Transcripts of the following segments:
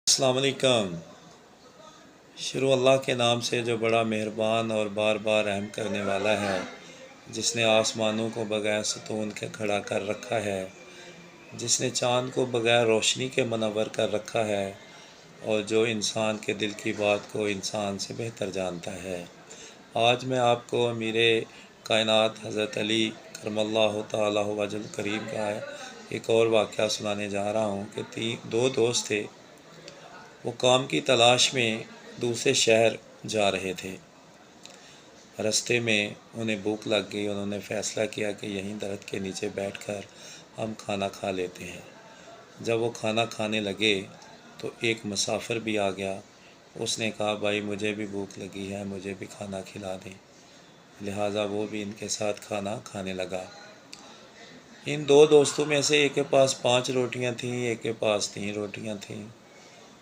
अस्सलाम वालेकुम। शुरू अल्लाह के नाम से जो बड़ा मेहरबान और बार बार रहम करने वाला है, जिसने आसमानों को बग़ैर सतून के खड़ा कर रखा है, जिसने चाँद को बग़ैर रोशनी के मनव्वर कर रखा है और जो इंसान के दिल की बात को इंसान से बेहतर जानता है। आज मैं आपको अमीरे कायनात हज़रत अली करमल्लाहु तआला वजहुल करीम का एक और वाक़या सुनाने जा रहा हूँ कि दो दोस्त थे। वो काम की तलाश में दूसरे शहर जा रहे थे। रास्ते में उन्हें भूख लग गई। उन्होंने फ़ैसला किया कि यहीं दरख्त के नीचे बैठकर हम खाना खा लेते हैं। जब वो खाना खाने लगे तो एक मुसाफिर भी आ गया। उसने कहा, भाई मुझे भी भूख लगी है, मुझे भी खाना खिला दें। लिहाजा वो भी इनके साथ खाना खाने लगा। इन दो दोस्तों में से एक के पास 5 रोटियां थीं, एक के पास 3 रोटियां थीं।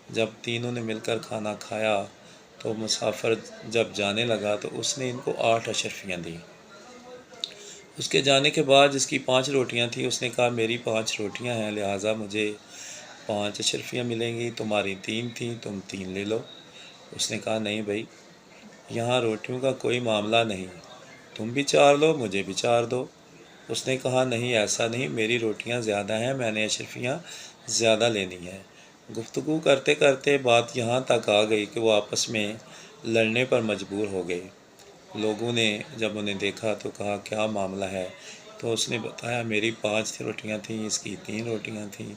जब तीनों ने मिलकर खाना खाया तो मुसाफिर जब जाने लगा तो उसने इनको 8 अशरफियाँ दी। उसके जाने के बाद जिसकी 5 रोटियां थी उसने कहा, मेरी 5 रोटियां हैं, लिहाजा मुझे 5 अशरफियाँ मिलेंगी। तुम्हारी 3 थी, तुम 3 ले लो। उसने कहा, नहीं भाई, यहाँ रोटियों का कोई मामला नहीं, तुम भी 4 लो, मुझे भी 4 दो। उसने कहा, नहीं ऐसा नहीं, मेरी रोटियां ज़्यादा हैं, मैंने अशरफियाँ ज़्यादा लेनी है। गुफ्तगू करते करते बात यहाँ तक आ गई कि वो आपस में लड़ने पर मजबूर हो गए। लोगों ने जब उन्हें देखा तो कहा, क्या मामला है? तो उसने बताया, मेरी 5 रोटियां थीं, इसकी 3 रोटियां थीं,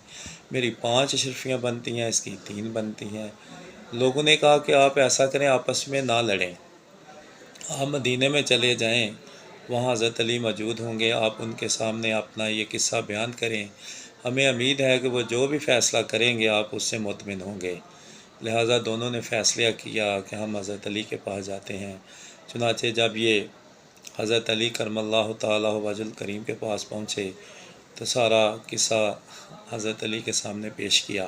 मेरी 5 अशरफियाँ बनती हैं, इसकी 3 बनती हैं। लोगों ने कहा कि आप ऐसा करें, आपस में ना लड़ें, आप मदीने में चले जाएं, वहाँ हज़रत अली मौजूद होंगे, आप उनके सामने अपना ये किस्सा बयान करें। हमें उम्मीद है कि वो जो भी फ़ैसला करेंगे आप उससे मुतमिन होंगे। लिहाजा दोनों ने फ़ैसला किया कि हम हज़रत अली के पास जाते हैं। चुनाचे जब ये हज़रत अली करमल्लाहु तआला वजहुल करीम के पास पहुँचे तो सारा किस्सा हज़रत अली के सामने पेश किया।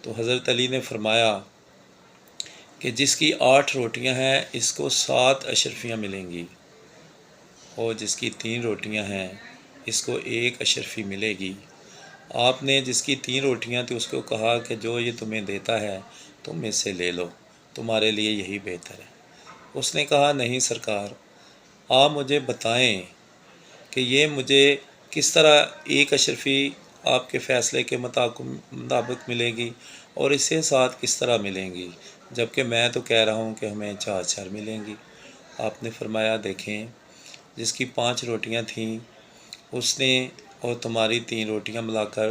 तो हज़रत अली ने फरमाया कि जिसकी 8 रोटियां हैं इसको 7 अशरफियाँ मिलेंगी, और जिसकी 3 रोटियां हैं इसको 1 अशरफी मिलेगी। आपने जिसकी 3 रोटियां थी उसको कहा कि जो ये तुम्हें देता है तुम इससे ले लो, तुम्हारे लिए यही बेहतर है। उसने कहा, नहीं सरकार, आप मुझे बताएं कि ये मुझे किस तरह 1 अशरफी आपके फ़ैसले के मुताबिक मिलेगी और इससे 7 किस तरह मिलेंगी, जबकि मैं तो कह रहा हूँ कि हमें 4 मिलेंगी। आपने फरमाया, देखें, जिसकी 5 रोटियां थीं उसने और तुम्हारी 3 रोटियां मिलाकर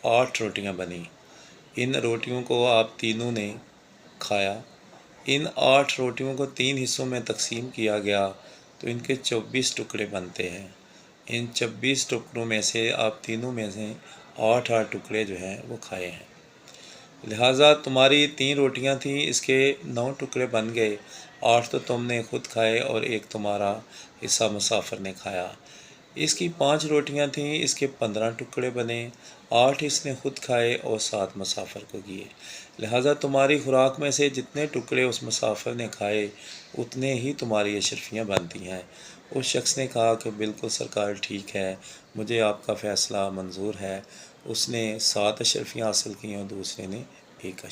8 रोटियां बनी। इन रोटियों को आप तीनों ने खाया। इन 8 रोटियों को 3 हिस्सों में तकसीम किया गया तो इनके 24 टुकड़े बनते हैं। इन 24 टुकड़ों में से आप तीनों में से 8-8 टुकड़े जो हैं वो खाए हैं। लिहाजा तुम्हारी 3 रोटियां थीं, इसके 9 टुकड़े बन गए। 8 तो तुमने खुद खाए और 1 तुम्हारा हिस्सा मुसाफिर ने खाया। इसकी 5 रोटियां थीं, इसके 15 टुकड़े बने। 8 इसने खुद खाए और 7 मुसाफिर को दिए। लिहाजा तुम्हारी खुराक में से जितने टुकड़े उस मुसाफिर ने खाए उतने ही तुम्हारी अशरफियाँ बनती हैं। उस शख्स ने कहा कि बिल्कुल सरकार, ठीक है, मुझे आपका फ़ैसला मंजूर है। उसने 7 अशरफियाँ हासिल की और दूसरे ने 1 अशरफी।